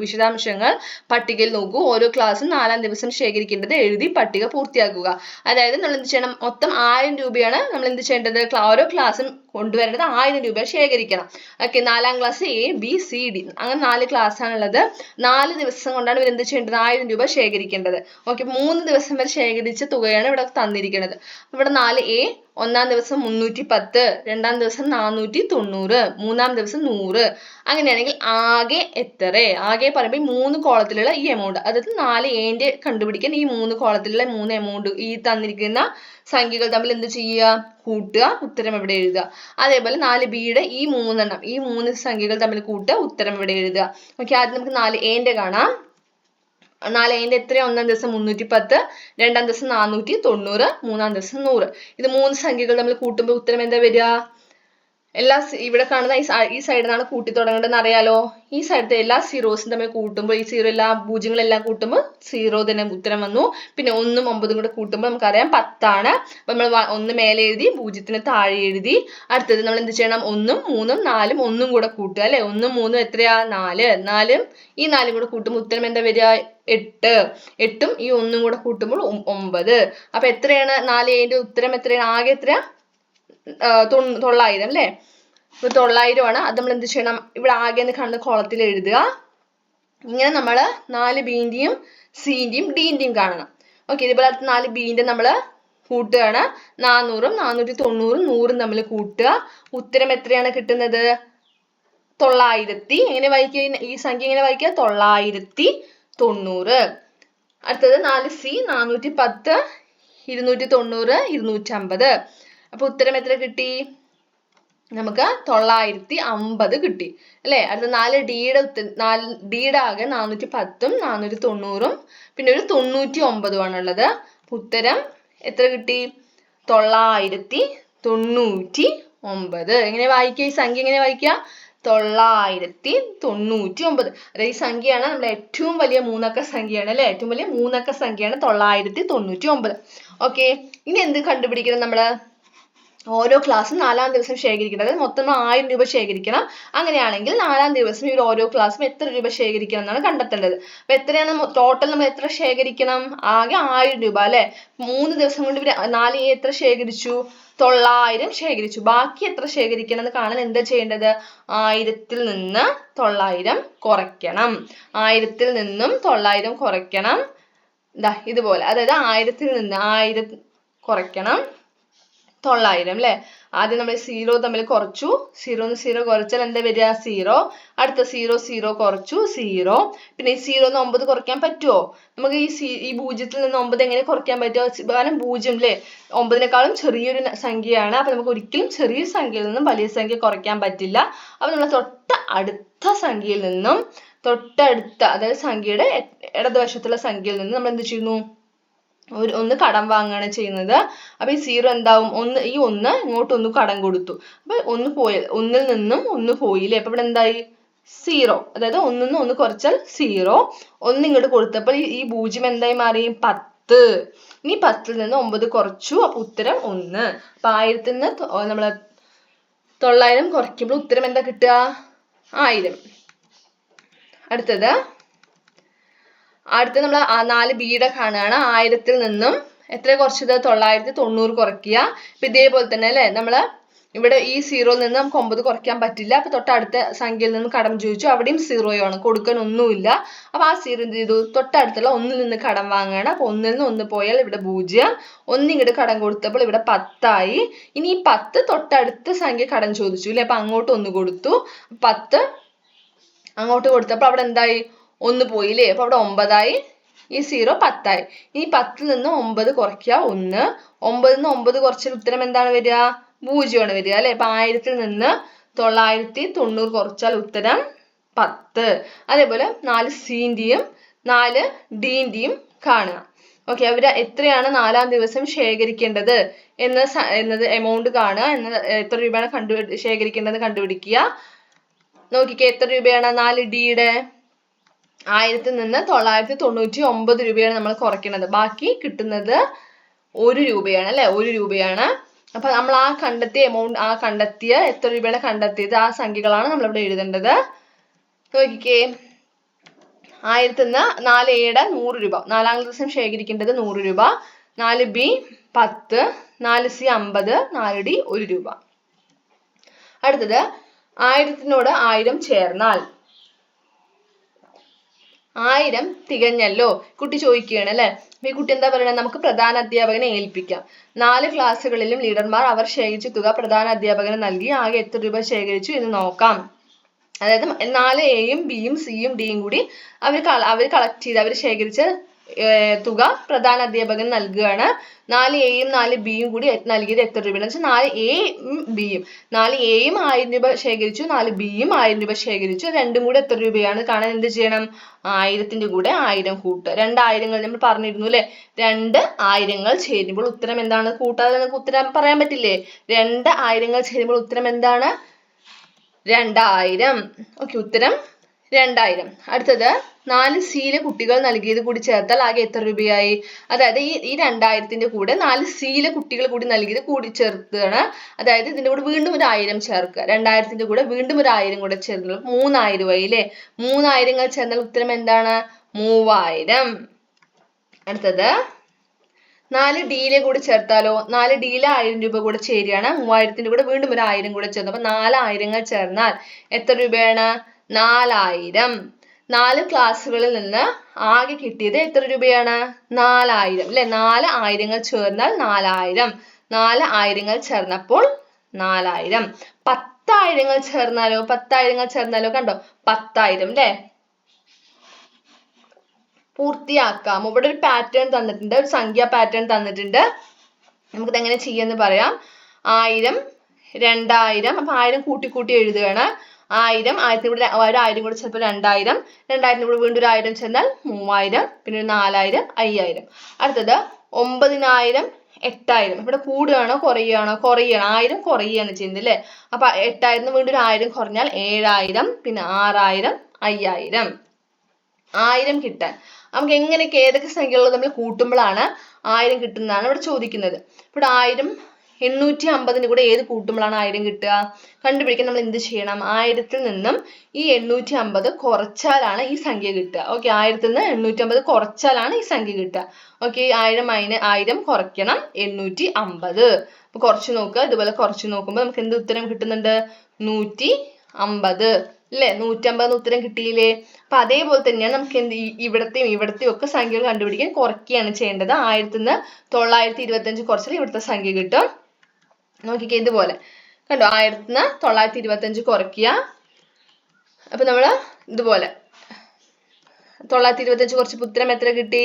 വിശദാംശങ്ങൾ പട്ടികയിൽ നോക്കൂ. ഓരോ ക്ലാസ്സും 4-ാം ദിവസം ശേഖരിക്കേണ്ടത് എഴുതി പട്ടിക പൂർത്തിയാക്കുക. അതായത് നമ്മൾ എന്ത് ചെയ്യണം, മൊത്തം 1000 രൂപയാണ് നമ്മൾ എന്ത് ചെയ്യേണ്ടത്, ഓരോ ക്ലാസ്സും കൊണ്ടുവരേണ്ടത് 1000 രൂപ ശേഖരിക്കണം. ഓക്കെ, 4-ാം ക്ലാസ് ABCD അങ്ങനെ 4 ക്ലാസ് ആണുള്ളത്. 4 ദിവസം കൊണ്ടാണ് ഇവർ എന്ത് ചെയ്യേണ്ടത്, 1000 രൂപ ശേഖരിക്കേണ്ടത്. ഓക്കെ, 3 ദിവസം വരെ ശേഖരിച്ച തുകയാണ് ഇവിടെ തന്നിരിക്കുന്നത്. ഇവിടെ 4A 1-ാം ദിവസം 310, 2-ാം ദിവസം 490, 3-ാം ദിവസം 100. അങ്ങനെയാണെങ്കിൽ ആകെ എത്ര? ആകെ പറയുമ്പോൾ ഈ 3 കോളത്തിലുള്ള ഈ എമൗണ്ട്, അതായത് 4A കണ്ടുപിടിക്കാൻ ഈ 3 കോളത്തിലുള്ള 3 എമൗണ്ട്, ഈ തന്നിരിക്കുന്ന സംഖ്യകൾ തമ്മിൽ എന്ത് ചെയ്യുക, കൂട്ടുക, ഉത്തരം ഇവിടെ എഴുതുക. അതേപോലെ 4Bയുടെ ഈ 3 എണ്ണം, ഈ 3 സംഖ്യകൾ തമ്മിൽ കൂട്ടുക, ഉത്തരം ഇവിടെ എഴുതുക. ഓക്കെ, ആദ്യം നമുക്ക് 4A കാണാം. 4A എത്രയാ? 1-ാം ദിവസം 310, 2-ാം ദിവസം 490, 3-ാം ദിവസം 100. ഇത് 3 സംഖ്യകൾ തമ്മിൽ കൂട്ടുമ്പോൾ ഉത്തരം എന്താ വരിക? ഇവിടെ കാണുന്ന ഈ സൈഡിൽ നിന്നാണ് കൂട്ടി തുടങ്ങേണ്ടതെന്ന് അറിയാലോ. ഈ സൈഡത്തെ എല്ലാ സീറോസും തമ്മിൽ കൂട്ടുമ്പോൾ, ഈ സീറോ എല്ലാ പൂജ്യങ്ങളെല്ലാം കൂട്ടുമ്പോൾ 0 തന്നെ ഉത്തരം വന്നു. പിന്നെ 1ഉം 9ഉം കൂടെ കൂട്ടുമ്പോൾ നമുക്കറിയാം 10 ആണ്. അപ്പൊ നമ്മൾ 1 മേലെ എഴുതി, 0ത്തിന് താഴെ എഴുതി. അടുത്തത് നമ്മൾ എന്ത് ചെയ്യണം, 1ഉം 3ഉം 4ഉം 1ഉം കൂടെ കൂട്ടുക അല്ലെ. 1ഉം 3ഉം എത്രയാ? 4. 4ഉം ഈ 4ഉം കൂടെ കൂട്ടുമ്പോൾ ഉത്തരം എന്താ വരിക? 8. 8ഉം ഈ 1ഉം കൂടെ കൂട്ടുമ്പോൾ 9. അപ്പൊ എത്രയാണ് 4A ഉത്തരം? എത്രയാണ്? ആകെ എത്രയാ? 900 അല്ലേ. ഇപ്പൊ 900 ആണ്. അത് നമ്മൾ എന്ത് ചെയ്യണം, ഇവിടെ ആകെ എന്ന് കാണുന്ന കോളത്തിൽ എഴുതുക. ഇങ്ങനെ നമ്മൾ 4Bന്റെയും Cന്റെയും Dന്റെയും കാണണം. ഓക്കെ, ഇതുപോലെ അടുത്ത 4Bന്റെ നമ്മൾ കൂട്ടുകയാണ്. 400ഉം 490ഉം 100ഉം തമ്മിൽ കൂട്ടുക. ഉത്തരം എത്രയാണ് കിട്ടുന്നത്? 900. എങ്ങനെ വായിക്കുക ഈ സംഖ്യ? എങ്ങനെ വായിക്കുക? 990. അടുത്തത് 4C 410, 290, 250. അപ്പൊ ഉത്തരം എത്ര കിട്ടി? നമുക്ക് 950 കിട്ടി അല്ലെ. അടുത്ത 4Dയുടെ ആകെ 410ഉം 490ഉം പിന്നെ ഒരു 99 ആണുള്ളത്. ഉത്തരം എത്ര കിട്ടി? 999. എങ്ങനെ വായിക്കുക ഈ സംഖ്യ? എങ്ങനെ വായിക്കുക? 999. അതായത് ഈ സംഖ്യയാണ് നമ്മുടെ ഏറ്റവും വലിയ 3 അക്ക സംഖ്യയാണ് അല്ലെ. ഏറ്റവും വലിയ 3 അക്ക സംഖ്യയാണ് 999. ഓക്കെ, ഇനി എന്ത് കണ്ടുപിടിക്കണം നമ്മള്? ഓരോ ക്ലാസ്സും 4-ാം ദിവസം ശേഖരിക്കണം. അതായത് മൊത്തം 1000 രൂപ ശേഖരിക്കണം. അങ്ങനെയാണെങ്കിൽ 4-ാം ദിവസം ഇവർ ഓരോ ക്ലാസ്സും എത്ര രൂപ ശേഖരിക്കണം എന്നാണ് കണ്ടെത്തേണ്ടത്. അപ്പൊ എത്രയാണ് ടോട്ടൽ? നമ്മൾ എത്ര ശേഖരിക്കണം? ആകെ 1000 രൂപ അല്ലെ. 3 ദിവസം കൊണ്ട് ഇവർ 4A എത്ര ശേഖരിച്ചു? 900 ശേഖരിച്ചു. ബാക്കി എത്ര ശേഖരിക്കണം എന്ന് കാണാൻ എന്താ ചെയ്യേണ്ടത്? 1000-ൽ നിന്ന് 900 കുറയ്ക്കണം. 1000-ൽ നിന്നും 900 കുറയ്ക്കണം. ഇതുപോലെ, അതായത് 1000-ൽ നിന്ന് 1000 കുറയ്ക്കണം 900 അല്ലെ. ആദ്യം നമ്മൾ 0 തമ്മിൽ കുറച്ചു. 0 0 കുറച്ചാൽ എന്താ വരിക? 0. അടുത്ത 0 കുറച്ചു 0. പിന്നെ ഈ 0 9 കുറയ്ക്കാൻ പറ്റുമോ? നമുക്ക് ഈ 0-ൽ നിന്ന് 9 എങ്ങനെ കുറയ്ക്കാൻ പറ്റുമോ? കാരണം 0 അല്ലേ 9-നേക്കാളും ചെറിയൊരു സംഖ്യയാണ്. അപ്പൊ നമുക്ക് ഒരിക്കലും ചെറിയൊരു സംഖ്യയിൽ നിന്നും വലിയ സംഖ്യ കുറയ്ക്കാൻ പറ്റില്ല. അപ്പൊ നമ്മൾ അടുത്ത സംഖ്യയിൽ നിന്നും തൊട്ടടുത്ത, അതായത് സംഖ്യയുടെ ഇടതുവശത്തുള്ള സംഖ്യയിൽ നിന്ന് നമ്മൾ എന്ത് ചെയ്യുന്നു? ഒന്ന് കടം വാങ്ങുകയാണ് ചെയ്യുന്നത്. അപ്പൊ ഈ 0 എന്താവും? ഈ 1 ഇങ്ങോട്ട് ഒന്ന് കടം കൊടുത്തു. അപ്പൊ 1 പോയി, 1-ൽ നിന്നും 1 പോയില്ലേ. അപ്പൊ ഇവിടെ എന്തായി? 0. അതായത് 1-ൽ നിന്ന് 1 കുറച്ചാൽ 0. 1 ഇങ്ങോട്ട് കൊടുത്തപ്പോൾ ഈ 0 എന്തായി മാറി? 10. ഇനി 10-ൽ നിന്ന് 9 കുറച്ചു. അപ്പൊ ഉത്തരം 1. അപ്പൊ 1000-ൽ നിന്ന് നമ്മള് 900 കുറയ്ക്കുമ്പോൾ ഉത്തരം എന്താ കിട്ടുക? 1000. അടുത്തത് നമ്മൾ 4Bയുടെ കാണുകയാണ്. 1000-ൽ നിന്നും എത്ര കുറച്ചത്? 990 കുറയ്ക്കുക. ഇപ്പൊ ഇതേപോലെ തന്നെ അല്ലെ. നമ്മള് ഇവിടെ ഈ 0-ൽ നിന്ന് നമുക്ക് 9 കുറയ്ക്കാൻ പറ്റില്ല. അപ്പൊ തൊട്ടടുത്ത സംഖ്യയിൽ നിന്ന് കടം ചോദിച്ചു. അവിടെയും 0 ആണ്, കൊടുക്കാൻ ഒന്നുമില്ല. അപ്പൊ ആ 0 എന്ത് ചെയ്തു? തൊട്ടടുത്തുള്ള 1-ൽ നിന്ന് കടം വാങ്ങുകയാണ്. അപ്പൊ 1-ൽ നിന്ന് 1 പോയാൽ ഇവിടെ 0. 1 ഇങ്ങോട്ട് കടം കൊടുത്തപ്പോൾ ഇവിടെ 10 ആയി. ഇനി ഈ 10 തൊട്ടടുത്ത സംഖ്യ കടം ചോദിച്ചു അല്ലെ. അപ്പൊ അങ്ങോട്ട് 1 കൊടുത്തു. 10 അങ്ങോട്ട് കൊടുത്തപ്പോൾ അവിടെ എന്തായി? 1 പോയില്ലേ. അപ്പൊ അവിടെ 9 ആയി. ഈ 0 10 ആയി. ഇനി 10-ൽ നിന്ന് 9 കുറയ്ക്കുക 1. 9-ൽ നിന്ന് 9 കുറച്ചാൽ ഉത്തരം എന്താണ് വരിക? 0 ആണ് വരിക അല്ലെ. അപ്പൊ 1000-ൽ നിന്ന് 990 കുറച്ചാൽ ഉത്തരം 10. അതേപോലെ 4Cന്റെയും 4Dന്റെയും കാണുക. ഓക്കെ, അവര് എത്രയാണ് 4-ാം ദിവസം ശേഖരിക്കേണ്ടത് എന്നത് എമൗണ്ട് കാണുക. എത്ര രൂപയാണ് ശേഖരിക്കേണ്ടത് കണ്ടുപിടിക്കുക. നോക്കിക്കേ എത്ര രൂപയാണ് 4Dയുടെ 1000 നിന്ന് 999 രൂപയാണ് നമ്മൾ കുറയ്ക്കുന്നത്. ബാക്കി കിട്ടുന്നത് 1 രൂപയാണ് അല്ലെ, 1 രൂപയാണ്. അപ്പൊ നമ്മൾ ആ കണ്ടെത്തിയ എമൗണ്ട്, ആ കണ്ടെത്തിയ എത്ര രൂപയാണ് കണ്ടെത്തിയത്, ആ സംഖ്യകളാണ് നമ്മളിവിടെ എഴുതേണ്ടത്. നോക്കിക്കേ 1000 നിന്ന് 4Aയുടെ 100 രൂപ, 4-ാം ദിവസം ശേഖരിക്കേണ്ടത് 100 രൂപ, 4B 10, 4C 50, 4D 1 രൂപ. അടുത്തത് 1000-നോട് 1000 ചേർന്നാൽ 1000 തികഞ്ഞല്ലോ. കുട്ടി ചോദിക്കുകയാണ് അല്ലെ. ഈ കുട്ടി എന്താ പറയുന്നത്, നമുക്ക് പ്രധാന അധ്യാപകനെ ഏൽപ്പിക്കാം. 4 ക്ലാസ്സുകളിലും ലീഡർമാർ അവർ ശേഖരിച്ച തുക പ്രധാന അധ്യാപകന് നൽകി ആകെ എത്ര രൂപ ശേഖരിച്ചു എന്ന് നോക്കാം. അതായത് 4Aയും Bയും Cയും Dയും കൂടി അവർ കളക്ട് ചെയ്ത് അവർ ശേഖരിച്ച തുക പ്രധാന അധ്യാപകന് നൽകുകയാണ്. 4Aയും 4Bയും കൂടി നൽകിയത് എത്ര രൂപയാണ് വെച്ചാൽ 4Aയും Bയും 4Aയും 1000 രൂപ ശേഖരിച്ചു, 4Bയും 1000 രൂപ ശേഖരിച്ചു. രണ്ടും കൂടെ എത്ര രൂപയാണ് കാണാൻ എന്ത് ചെയ്യണം, 1000-ന്റെ കൂടെ 1000 കൂട്ടുക. 2 ആയിരങ്ങൾ നമ്മൾ പറഞ്ഞിരുന്നു അല്ലെ, 2 ആയിരങ്ങൾ ചേരുമ്പോൾ ഉത്തരം എന്താണ്, കൂട്ടാതെ നമുക്ക് ഉത്തരം പറയാൻ പറ്റില്ലേ. 2 ആയിരങ്ങൾ ചേരുമ്പോൾ ഉത്തരം എന്താണ്, 2000. ഓക്കെ, ഉത്തരം 2000. അടുത്തത് 4Cയിലെ കുട്ടികൾ നൽകിയത് കൂടി ചേർത്താൽ ആകെ എത്ര രൂപയായി. അതായത് ഈ 2000-ന്റെ കൂടെ 4Cയിലെ കുട്ടികൾ കൂടി നൽകിയത് കൂടി ചേർത്താണ്. അതായത് ഇതിന്റെ കൂടെ വീണ്ടും ഒരു 1000 ചേർക്കുക. 2000-ന്റെ കൂടെ വീണ്ടും ഒരു 1000 കൂടെ ചേർന്നു 3000 ആയി അല്ലേ. 3000 ചേർന്നാൽ ഉത്തരം എന്താണ്, 3000. അടുത്തത് 4Dയിലെ കൂടി ചേർത്താലോ, 4Dയിലെ 1000 രൂപ കൂടെ ചേരുകയാണ്. 3000-ന്റെ കൂടെ വീണ്ടും ഒരു 1000 കൂടെ ചേർന്നു. അപ്പൊ 4000 ചേർന്നാൽ എത്ര രൂപയാണ്, 4000. 4 ക്ലാസ്സുകളിൽ നിന്ന് ആകെ കിട്ടിയത് എത്ര രൂപയാണ്, 4000 അല്ലെ. 4 ആയിരങ്ങൾ ചേർന്നാൽ 4000. 4 ആയിരങ്ങൾ ചേർന്നപ്പോൾ 4000. 10 ആയിരങ്ങൾ ചേർന്നാലോ, 10 ആയിരങ്ങൾ ചേർന്നാലോ കണ്ടോ, 10,000 അല്ലെ. പൂർത്തിയാക്കാം. ഇവിടെ ഒരു പാറ്റേൺ തന്നിട്ടുണ്ട്, ഒരു സംഖ്യ പാറ്റേൺ തന്നിട്ടുണ്ട്. നമുക്കിത് എങ്ങനെ ചെയ്യാന്ന് പറയാം. 1000, 2000, അപ്പൊ 1000 കൂട്ടി കൂട്ടി എഴുതുകയാണ്. 1000, 1000 കൂടെ 1000 കൂടെ ചേർപ്പോൾ 2000, 2000 കൂടെ വീണ്ടും ഒരു 1000 ചേർന്നാൽ 3000, പിന്നെ ഒരു 4000, 5000. അടുത്തത് 9000, 8000. ഇവിടെ കൂടുകയാണോ കുറയുകയാണോ, കുറയുകയാണ്. 1000 കുറയുകയാണ് ചെയ്യുന്നത് അല്ലേ. അപ്പൊ 8000 വീണ്ടും ഒരു 1000 കുറഞ്ഞാൽ 7000, പിന്നെ 6000, 5000. 1000 കിട്ടാൻ നമുക്ക് എങ്ങനെയൊക്കെ ഏതൊക്കെ സംഖ്യകൾ നമ്മൾ കൂട്ടുമ്പോഴാണ് 1000 കിട്ടുന്നതാണ് ഇവിടെ ചോദിക്കുന്നത്. ഇവിടെ 1000 850-ന്റെ കൂടെ ഏത് കൂട്ടുമ്പോഴാണ് 1000 കിട്ടുക, കണ്ടുപിടിക്കാൻ നമ്മൾ എന്ത് ചെയ്യണം, 1000-ൽ നിന്നും ഈ 850 കുറച്ചാലാണ് ഈ സംഖ്യ കിട്ടുക. ഓക്കെ, 1000-ൽ നിന്ന് 850 കുറച്ചാലാണ് ഈ സംഖ്യ കിട്ടുക. ഓക്കെ, 1000 കുറയ്ക്കണം 850. അപ്പൊ കുറച്ച് നോക്കുക, ഇതുപോലെ കുറച്ച് നോക്കുമ്പോൾ നമുക്ക് എന്ത് ഉത്തരം കിട്ടുന്നുണ്ട്, 150 അല്ലെ. 150 ഉത്തരം കിട്ടിയില്ലേ. അപ്പൊ അതേപോലെ തന്നെയാണ് നമുക്ക് എന്ത് ഇവിടത്തെയും ഒക്കെ സംഖ്യകൾ കണ്ടുപിടിക്കാൻ കുറയ്ക്കുകയാണ് ചെയ്യേണ്ടത്. 1000-ൽ നിന്ന് 925 കുറച്ചാൽ ഇവിടുത്തെ സംഖ്യ കിട്ടും. നോക്കിക്കേ, ഇതുപോലെ കണ്ടോ, 1000-ൽ നിന്ന് 925 കുറയ്ക്കുക. അപ്പൊ നമ്മള് ഇതുപോലെ 925 കുറച്ചപ്പോൾ ഉത്തരം എത്ര കിട്ടി,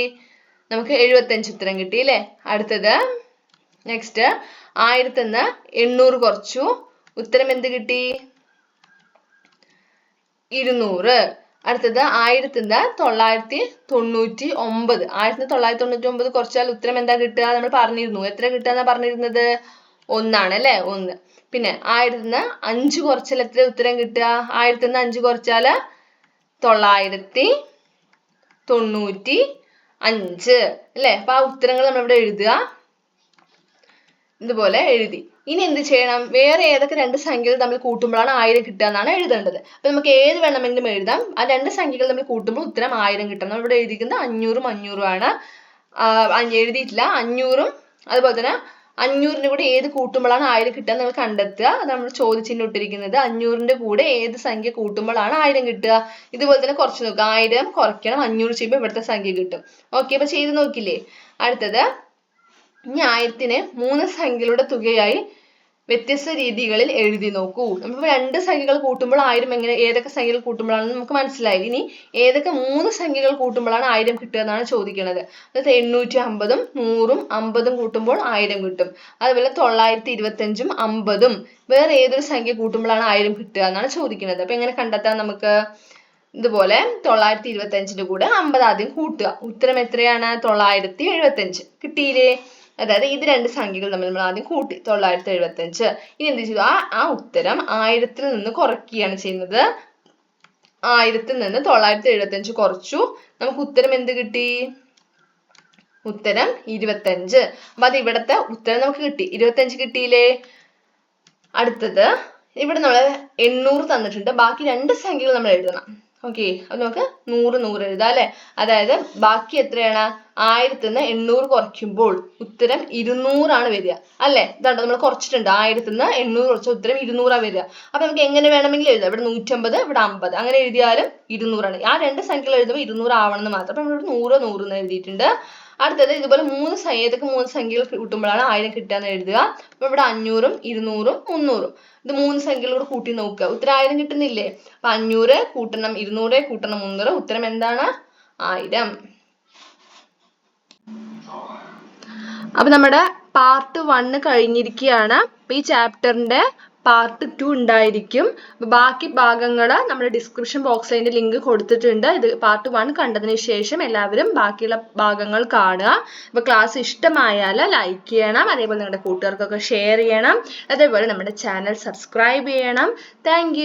നമുക്ക് 75 ഉത്തരം കിട്ടി അല്ലേ. അടുത്തത് നെക്സ്റ്റ് 1000-ൽ നിന്ന് 800 കുറച്ചു, ഉത്തരം എന്ത് കിട്ടി, 200. അടുത്തത് 1000-ൽ നിന്ന് 999, 1999 കുറച്ചാൽ ഉത്തരം എന്താ കിട്ടുക, നമ്മൾ പറഞ്ഞിരുന്നു. എത്ര കിട്ടുക പറഞ്ഞിരുന്നത്, 1 ആണ് അല്ലെ, 1. പിന്നെ 1000-ൽ നിന്ന് 5 കുറച്ചാൽ എത്ര ഉത്തരം കിട്ടുക, 1000-ൽ നിന്ന് 5 കുറച്ചാൽ 995 അല്ലെ. അപ്പൊ ആ ഉത്തരങ്ങൾ നമ്മൾ ഇവിടെ എഴുതുക, ഇതുപോലെ എഴുതി. ഇനി എന്ത് ചെയ്യണം, വേറെ ഏതൊക്കെ 2 സംഖ്യകൾ തമ്മിൽ കൂട്ടുമ്പോഴാണ് 1000 കിട്ടുക എന്നാണ് എഴുതേണ്ടത്. അപ്പൊ നമുക്ക് ഏത് വേണമെങ്കിലും എഴുതാം. ആ 2 സംഖ്യകൾ തമ്മിൽ കൂട്ടുമ്പോൾ ഉത്തരം 1000 കിട്ടും. നമ്മൾ ഇവിടെ എഴുതിയിരിക്കുന്നത് 500ഉം 500ഉം ആണ്. എഴുതിയിട്ടില്ല 500ഉം. അതുപോലെ തന്നെ 500-ന്റെ കൂടെ ഏത് കൂട്ടുമ്പോഴാണ് 1000 കിട്ടുക നമ്മൾ കണ്ടെത്തുക. അത് നമ്മൾ ചോദിച്ചിട്ട് ഇട്ടിരിക്കുന്നത് 500-ന്റെ കൂടെ ഏത് സംഖ്യ കൂട്ടുമ്പോഴാണ് 1000 കിട്ടുക. ഇതുപോലെ തന്നെ കുറച്ച് നോക്കുക, 1000 കുറയ്ക്കണം 500 ചെയ്യുമ്പോൾ ഇവിടുത്തെ സംഖ്യ കിട്ടും. ഓക്കെ, അപ്പൊ ചെയ്ത് നോക്കില്ലേ. അടുത്തത് ഇനി 1000-നെ 3 സംഖ്യകളുടെ തുകയായി വ്യത്യസ്ത രീതികളിൽ എഴുതി നോക്കൂ. നമ്മൾ 2 സംഖ്യകൾ കൂട്ടുമ്പോൾ 1000 എങ്ങനെ ഏതൊക്കെ സംഖ്യകൾ കൂട്ടുമ്പോഴാണെന്ന് നമുക്ക് മനസ്സിലായി. ഇനി ഏതൊക്കെ 3 സംഖ്യകൾ കൂട്ടുമ്പോഴാണ് 1000 കിട്ടുക എന്നാണ് ചോദിക്കുന്നത്. അതായത് 850ഉം 100ഉം 50ഉം കൂട്ടുമ്പോൾ 1000 കിട്ടും. അതുപോലെ 925ഉം 50ഉം വേറെ ഏതൊരു സംഖ്യ കൂട്ടുമ്പോഴാണ് 1000 കിട്ടുക എന്നാണ് ചോദിക്കുന്നത്. അപ്പൊ എങ്ങനെ കണ്ടെത്താം നമുക്ക്, ഇതുപോലെ 925-ന്റെ കൂടെ 50 ആദ്യം കൂട്ടുക. ഉത്തരം എത്രയാണ്, 975 കിട്ടിയില്ലേ. അതായത് ഇത് 2 സംഖ്യകൾ തമ്മിൽ നമ്മൾ ആദ്യം കൂട്ടി 975. ഇനി എന്ത് ചെയ്തു, ആ ഉത്തരം 1000-ൽ നിന്ന് കുറയ്ക്കുകയാണ് ചെയ്യുന്നത്. 1000 നിന്ന് 975 കുറച്ചു. നമുക്ക് ഉത്തരം എന്ത് കിട്ടി? ഉത്തരം 25. അപ്പൊ അത് ഇവിടത്തെ ഉത്തരം നമുക്ക് കിട്ടി. 25 കിട്ടിയില്ലേ? അടുത്തത് ഇവിടെ നമ്മൾ 800 തന്നിട്ടുണ്ട്. ബാക്കി 2 സംഖ്യകൾ നമ്മൾ എഴുതണം. ഓക്കെ, അത് നമുക്ക് 100 100 എഴുതാം അല്ലെ. അതായത് ബാക്കി എത്രയാണ്? 1000 നിന്ന് 800 കുറയ്ക്കുമ്പോൾ ഉത്തരം 200 ആണ് വരിക അല്ലെ. ഇതാണ്ടോ നമ്മൾ കുറച്ചിട്ടുണ്ട്. 1000 നിന്ന് 800 കുറച്ച ഉത്തരം 200 ആണ് വരിക. അപ്പൊ നമുക്ക് എങ്ങനെ വേണമെങ്കിലും എഴുതാം. ഇവിടെ 150, ഇവിടെ 50, അങ്ങനെ എഴുതിയാലും 200 ആണ്. ആ 2 സംഖ്യകൾ എഴുതുമ്പോൾ 200 ആവണം എന്ന് മാത്രം. അപ്പൊ ഇവിടെ 100 100 എന്ന് എഴുതിയിട്ടുണ്ട്. അടുത്തത് ഇതുപോലെ ഏതൊക്കെ 3 സംഖ്യകൾ കൂട്ടുമ്പോഴാണ് 1000 കിട്ടുക എന്ന് എഴുതുക. അപ്പൊ ഇവിടെ 500ഉം 200ഉം 300ഉം ഇത് 3 സംഖ്യകളോട് കൂട്ടി നോക്കുക. ഉത്തരം 1000 കിട്ടുന്നില്ലേ? അപ്പൊ 500 കൂട്ടണം 200 കൂട്ടണം 300, ഉത്തരം എന്താണ്? 1000. അപ്പൊ നമ്മുടെ പാർട്ട് 1 കഴിഞ്ഞിരിക്കുകയാണ്. അപ്പൊ ഈ ചാപ്റ്ററിന്റെ പാർട്ട് 2 ഉണ്ടായിരിക്കും. ബാക്കി ഭാഗങ്ങൾ നമ്മുടെ ഡിസ്ക്രിപ്ഷൻ ബോക്സിൽ അതിന്റെ ലിങ്ക് കൊടുത്തിട്ടുണ്ട്. ഇത് പാർട്ട് 1 കണ്ടതിന് ശേഷം എല്ലാവരും ബാക്കിയുള്ള ഭാഗങ്ങൾ കാണുക. അപ്പൊ ക്ലാസ് ഇഷ്ടമായാൽ ലൈക്ക് ചെയ്യണം, അതേപോലെ നിങ്ങളുടെ കൂട്ടുകാർക്കൊക്കെ ഷെയർ ചെയ്യണം, അതേപോലെ നമ്മുടെ ചാനൽ സബ്സ്ക്രൈബ് ചെയ്യണം. താങ്ക്